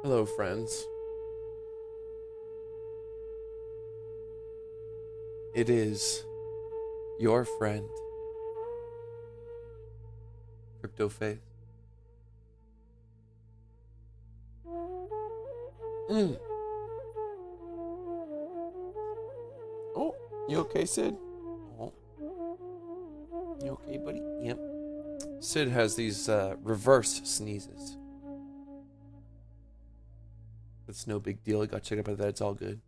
Hello, friends. It is your friend, CryptoFace. Oh, you okay, Sid? Oh. You okay, buddy? Yep. Sid has these reverse sneezes. It's no big deal. I got checked up by that. It's all good.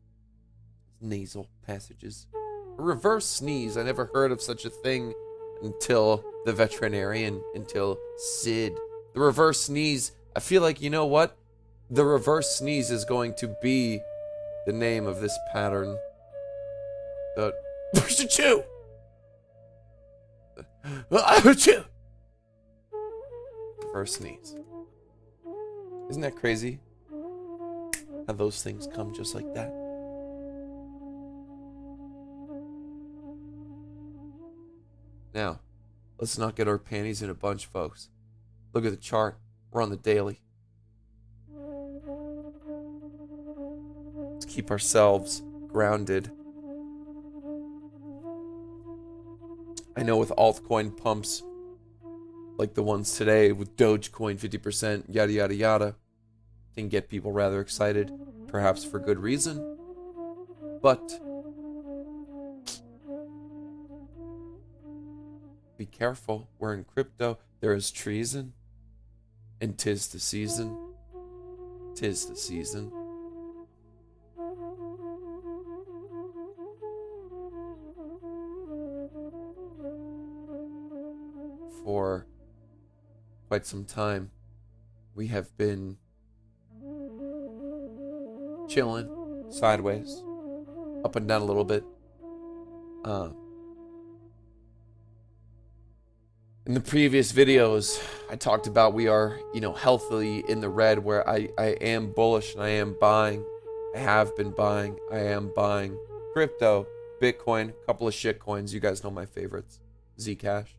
Nasal passages. A reverse sneeze. I never heard of such a thing until the veterinarian, until Sid. The reverse sneeze. I feel like, you know what? The reverse sneeze is going to be the name of this pattern. The chew. Chew. Reverse sneeze. Isn't that crazy? How those things come just like that. Now, let's not get our panties in a bunch, folks. Look at the chart. We're on the daily. Let's keep ourselves grounded. I know with altcoin pumps, like the ones today with Dogecoin 50%, yada yada yada, can get people rather excited, perhaps for good reason. But be careful. We're in crypto. There is treason. And 'tis the season. 'Tis the season. For quite some time, we have been chilling sideways, up and down a little bit. In the previous videos, I talked about we are, healthily in the red, where I am bullish and I am buying. I have been buying. I am buying crypto, Bitcoin, a couple of shit coins. You guys know my favorites. Zcash.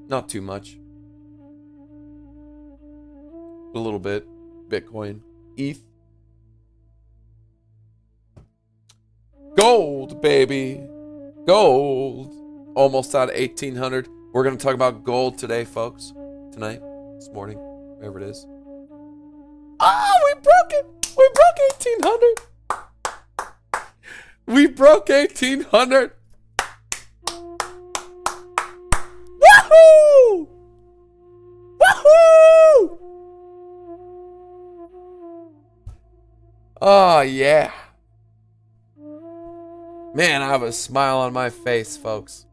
Not too much. A little bit. Bitcoin. ETH. Gold, baby. Gold. Almost out of 1800. We're going to talk about gold today, folks. Tonight. This morning. Whatever it is. Oh, we broke it. We broke 1800. We broke 1800. Woohoo! Woohoo! Oh, yeah. Man, I have a smile on my face, folks.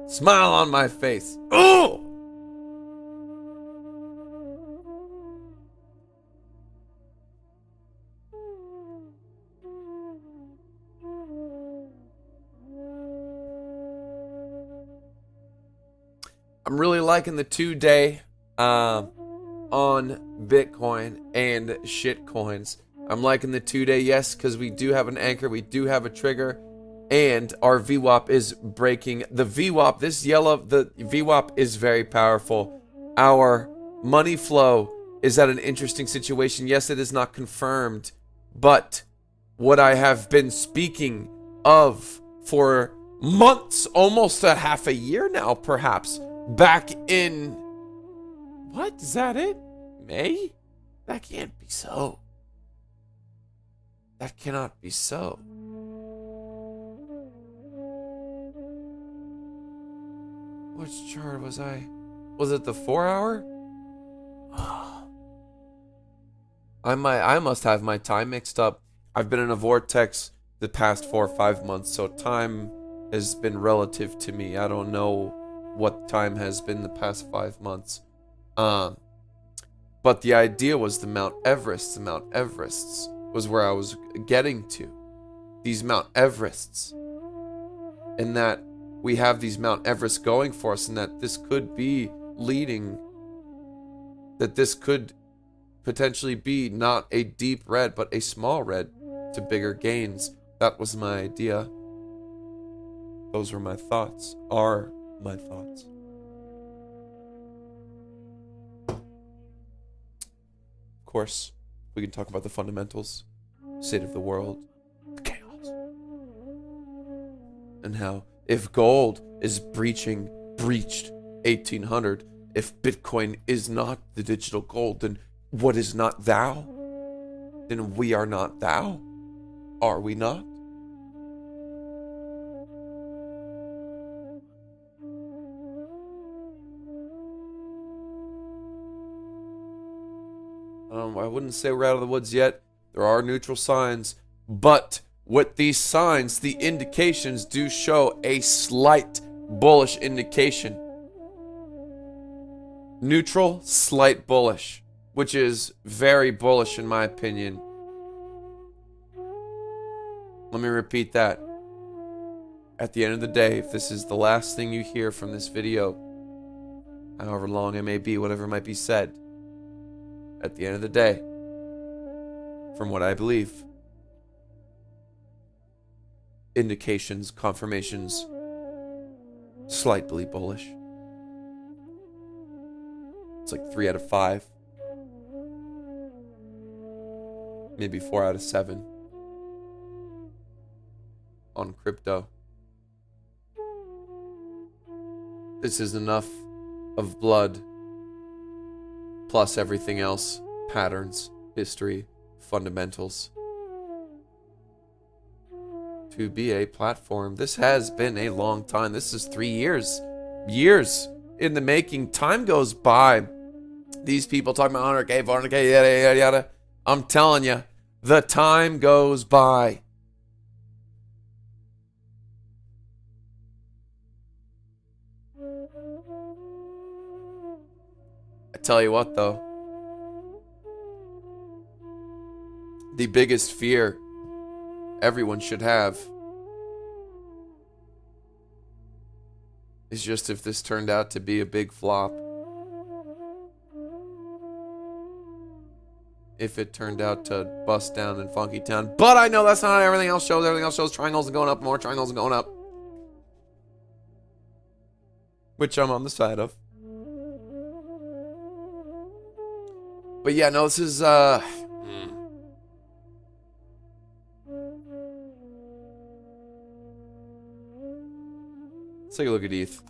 Smile on my face. Oh! I'm really liking the 2-day on Bitcoin and shitcoins. I'm liking the 2-day, yes, because we do have an anchor, we do have a trigger, and our VWAP is breaking. The VWAP, the VWAP is very powerful. Our money flow is at an interesting situation. Yes, it is not confirmed, but what I have been speaking of for months, almost a half a year now, perhaps, back in, what, is that it? May? That can't be so. That cannot be so. Which chart was I? Was it the 4-hour? I must have my time mixed up. I've been in a vortex the past 4 or 5 months, so time has been relative to me. I don't know what time has been the past 5 months. But the idea was the Mount Everest. The Mount Everests was where I was getting to. These Mount Everests. And that we have these Mount Everests going for us, and that this could be leading, that this could potentially be not a deep red, but a small red to bigger gains. That was my idea. Those were my thoughts. Are my thoughts. course, we can talk about the fundamentals, state of the world, chaos, and how if gold is breached 1800, if Bitcoin is not the digital gold, then what is not thou? Then we are not thou. Are we not? I wouldn't say we're out of the woods yet. There are neutral signs, but with these signs, the indications do show a slight bullish indication. Neutral, slight bullish, which is very bullish in my opinion. Let me repeat that. At the end of the day, if this is the last thing you hear from this video, however long it may be, whatever might be said, at the end of the day, from what I believe, indications, confirmations, slightly bullish. It's like 3 out of 5. Maybe 4 out of 7 on crypto. This is enough of blood plus everything else, patterns, history, fundamentals, to be a platform. This has been a long time. This is 3 years. Years in the making. Time goes by. These people talking about 100K, 400K, yada, yada, yada. I'm telling you, the time goes by. I tell you what, though. The biggest fear everyone should have is just if this turned out to be a big flop. If it turned out to bust down in Funky Town. But I know that's not how everything else shows. Everything else shows triangles and going up, more triangles and going up. Which I'm on the side of. But yeah, no, this is, Let's take a look at ETH.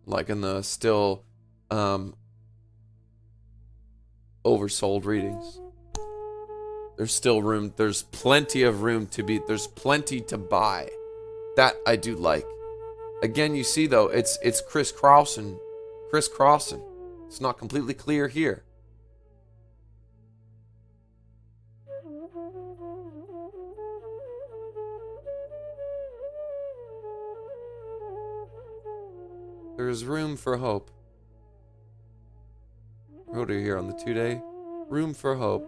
Like in the still oversold readings. There's still room. There's plenty of room to be. There's plenty to buy. That I do like. Again, you see though, it's crisscrossing. It's not completely clear here. There's room for hope. What are you here on the 2-day? Room for hope.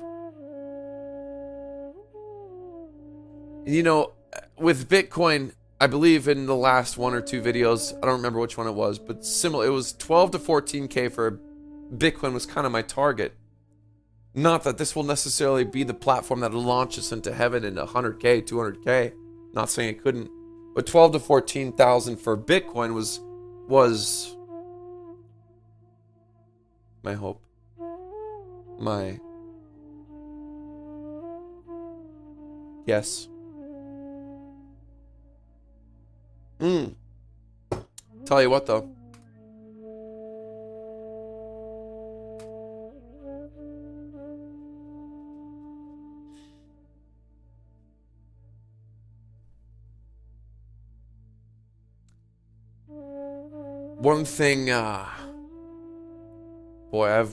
You know, with Bitcoin, I believe in the last 1 or 2 videos, I don't remember which one it was, but similar, it was 12 to 14K for Bitcoin was kind of my target. Not that this will necessarily be the platform that'll launch us into heaven in 100K, 200K. Not saying it couldn't, but 12 to 14,000 for Bitcoin was my hope. My yes. Tell you what though. One thing, boy,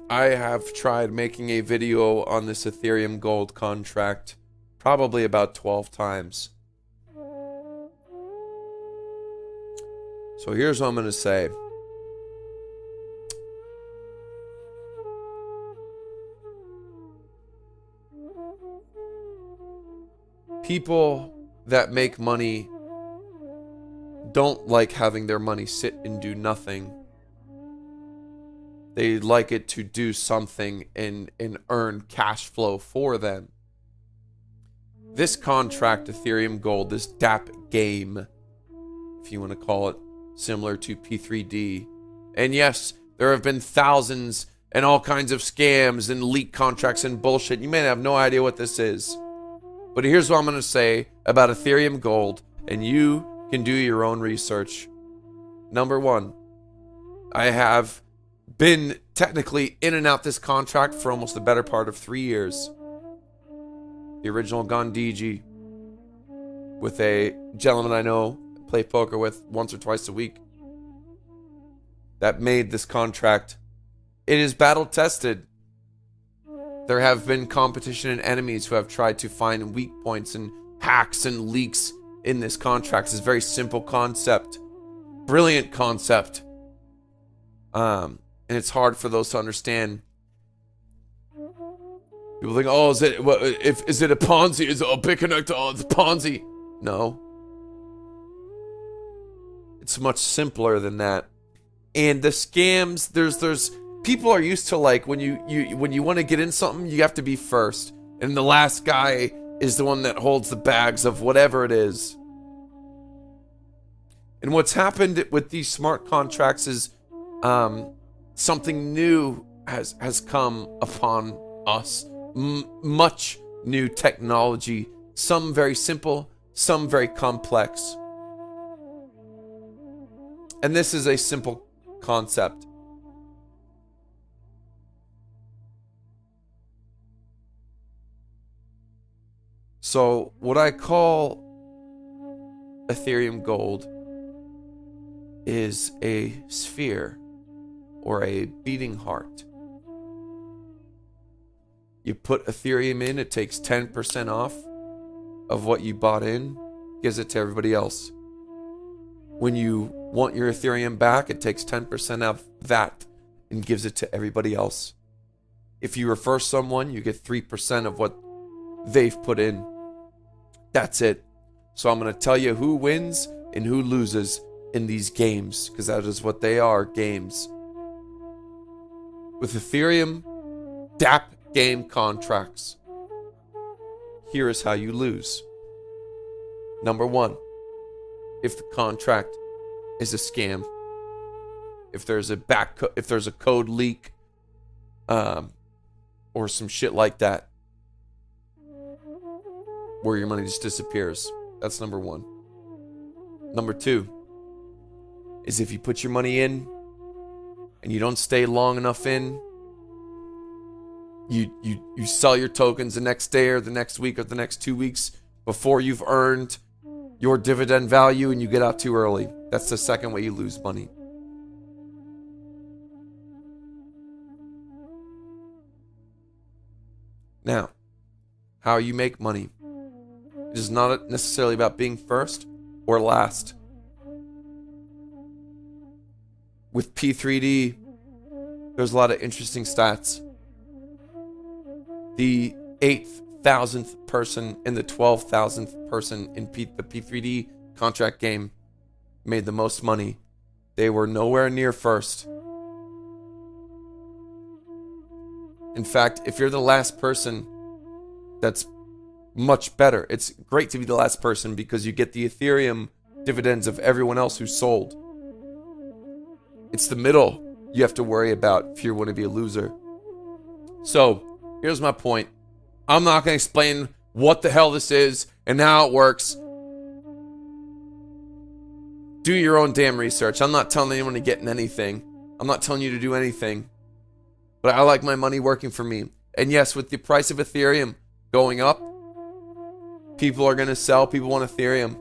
I have tried making a video on this Ethereum gold contract probably about 12 times. So here's what I'm going to say. People that make money don't like having their money sit and do nothing. They like it to do something and earn cash flow for them. this contract, Ethereum Gold, this DApp game, if you want to call it, similar to P3D. And yes, there have been thousands and all kinds of scams and leak contracts and bullshit. You may have no idea what this is. But here's what I'm going to say about Ethereum Gold, and you can do your own research. Number one, I have been technically in and out this contract for almost the better part of 3 years. The original Gondiji, with a gentleman I know, play poker with once or twice a week, that made this contract. It is battle tested. There have been competition and enemies who have tried to find weak points and hacks and leaks in this contract. It's a very simple concept, brilliant concept, and it's hard for those to understand. People think, oh, is it a Ponzi? Is it a BitConnect? Oh, it's a Ponzi. No. It's much simpler than that. And the scams, there's people are used to, like, when you want to get in something, you have to be first. And the last guy is the one that holds the bags of whatever it is. And what's happened with these smart contracts is something new has come upon us. Much new technology, some very simple, some very complex. And this is a simple concept. So what I call Ethereum Gold is a sphere or a beating heart. You put Ethereum in, it takes 10% off of what you bought in, gives it to everybody else. When you want your Ethereum back, it takes 10% of that and gives it to everybody else. If you refer someone, you get 3% of what they've put in. That's it. So I'm going to tell you who wins and who loses in these games, because that is what they are, games. With Ethereum DApp game contracts, here is how you lose. Number one, if the contract is a scam, if there's a code leak, or some shit like that, where your money just disappears. That's number one. Number two is if you put your money in and you don't stay long enough in, you sell your tokens the next day or the next week or the next 2 weeks before you've earned your dividend value and you get out too early. That's the second way you lose money. Now, how you make money. It is not necessarily about being first or last. With P3D, there's a lot of interesting stats. The 8,000th person and the 12,000th person in the P3D contract game made the most money. They were nowhere near first. In fact, if you're the last person, that's much better. It's great to be the last person because you get the Ethereum dividends of everyone else who sold. It's the middle you have to worry about if you want to be a loser. So, here's my point. I'm not going to explain what the hell this is and how it works. Do your own damn research. I'm not telling anyone to get in anything. I'm not telling you to do anything. But I like my money working for me. And yes, with the price of Ethereum going up, people are going to sell. People want Ethereum.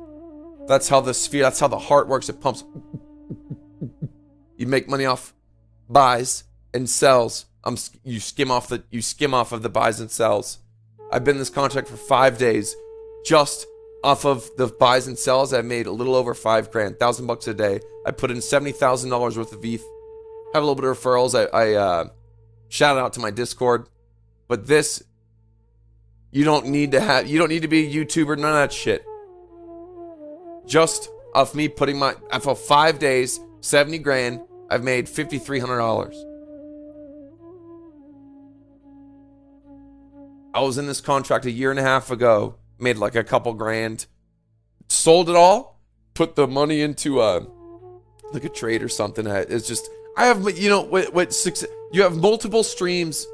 That's how the sphere, that's how the heart works. It pumps. You make money off buys and sells. You skim off of the buys and sells. I've been in this contract for 5 days. Just off of the buys and sells, I've made a little over $5 grand, $1,000 a day. I put in $70,000 worth of ETH. Have a little bit of referrals. I shout out to my Discord. But this, you don't need to be a YouTuber, none of that shit. Just off me putting for 5 days, 70 grand, I've made $5,300. I was in this contract a year and a half ago, made like a couple grand, sold it all, put the money into like a trade or something. It's just, I have, you know, what success, you have multiple streams.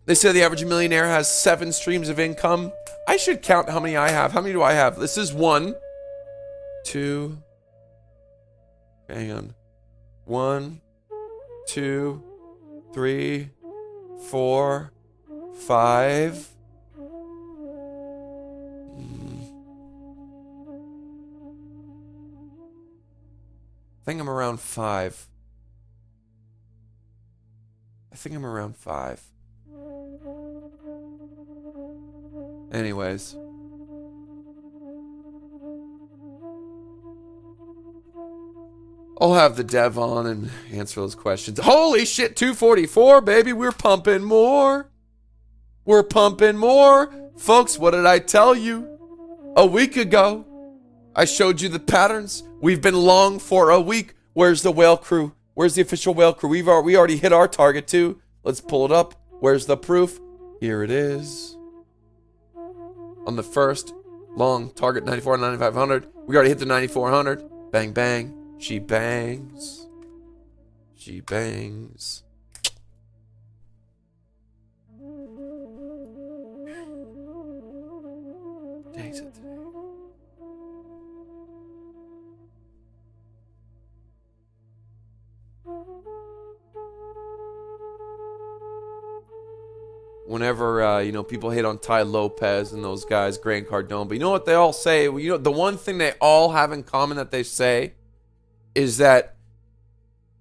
They say the average millionaire has 7 streams of income. I should count how many I have. How many do I have? This is 1, 2, hang on. 1, 2, 3, 4, 5. I think I'm around 5. I think I'm around 5. Anyways. I'll have the dev on and answer those questions. Holy shit, 244, baby. We're pumping more. We're pumping more. Folks, what did I tell you a week ago? I showed you the patterns. We've been long for a week. Where's the whale crew? Where's the official whale crew? We already hit our target too. Let's pull it up. Where's the proof? Here it is. On the first long target, 94, 9500. We already hit the 9400. Bang, bang. She bangs. She bangs. Days it today. Whenever, you know, people hate on Ty Lopez and those guys, Grant Cardone, but you know what they all say? Well, you know, the one thing they all have in common that they say is that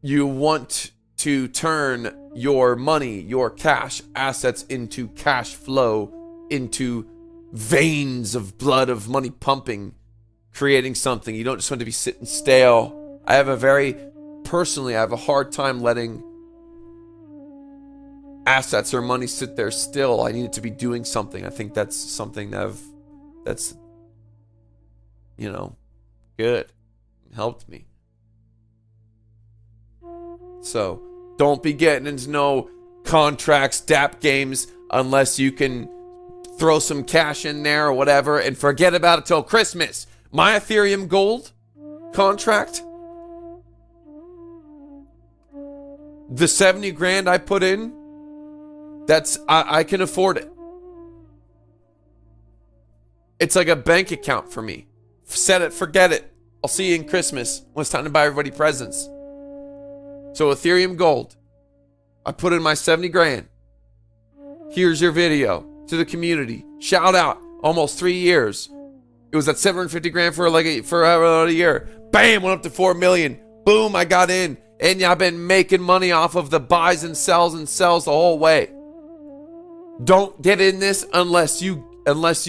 you want to turn your money, your cash assets into cash flow, into veins of blood of money pumping, creating something. You don't just want to be sitting stale. I have a hard time letting assets or money sit there still. I need it to be doing something. I think that's something that's, you know, good. It helped me. So don't be getting into no contracts, DApp games, unless you can throw some cash in there or whatever and forget about it till Christmas. My Ethereum gold contract, the 70 grand I put in, I can afford it. It's like a bank account for me. Set it, forget it. I'll see you in Christmas when it's time to buy everybody presents. So Ethereum gold, I put in my 70 grand. Here's your video to the community. Shout out. Almost 3 years. It was at 750 grand for a year. Bam, went up to 4 million. Boom, I got in. And I've been making money off of the buys and sells the whole way. Don't get in this unless you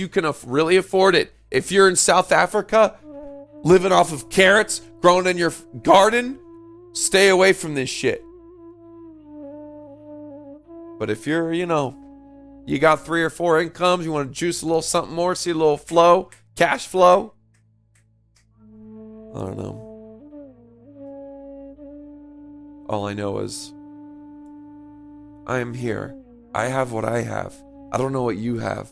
can really afford it. If you're in South Africa, living off of carrots grown in your garden, stay away from this shit. But if you're, you know, you got 3 or 4 incomes, you want to juice a little something more, see a little flow, cash flow. I don't know. All I know is I am here. I have what I have. I don't know what you have.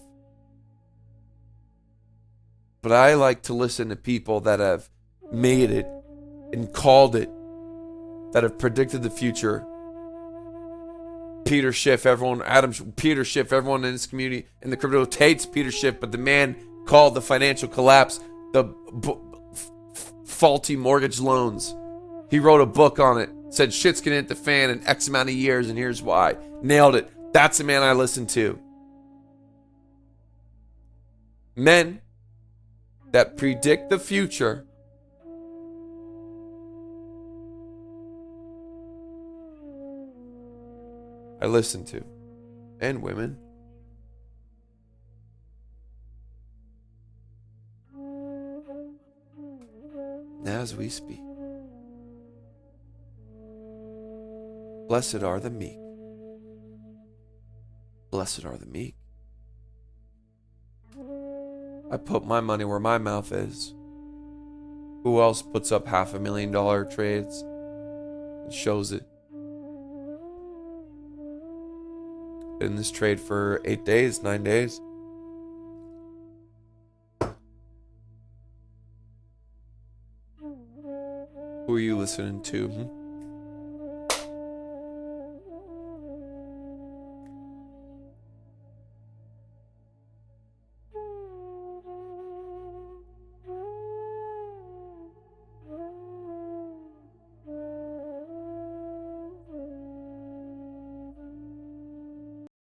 But I like to listen to people that have made it and called it, that have predicted the future. Peter Schiff, Peter Schiff, everyone in this community, in the crypto hates Peter Schiff, but the man called the financial collapse, the faulty mortgage loans. He wrote a book on it, said shit's gonna hit the fan in X amount of years, and here's why. Nailed it. That's the man I listen to. Men that predict the future I listen to. And women. As we speak. Blessed are the meek. Blessed are the meek. I put my money where my mouth is. Who else puts up $500,000 trades and shows it? Been in this trade for 8 days, 9 days. Who are you listening to?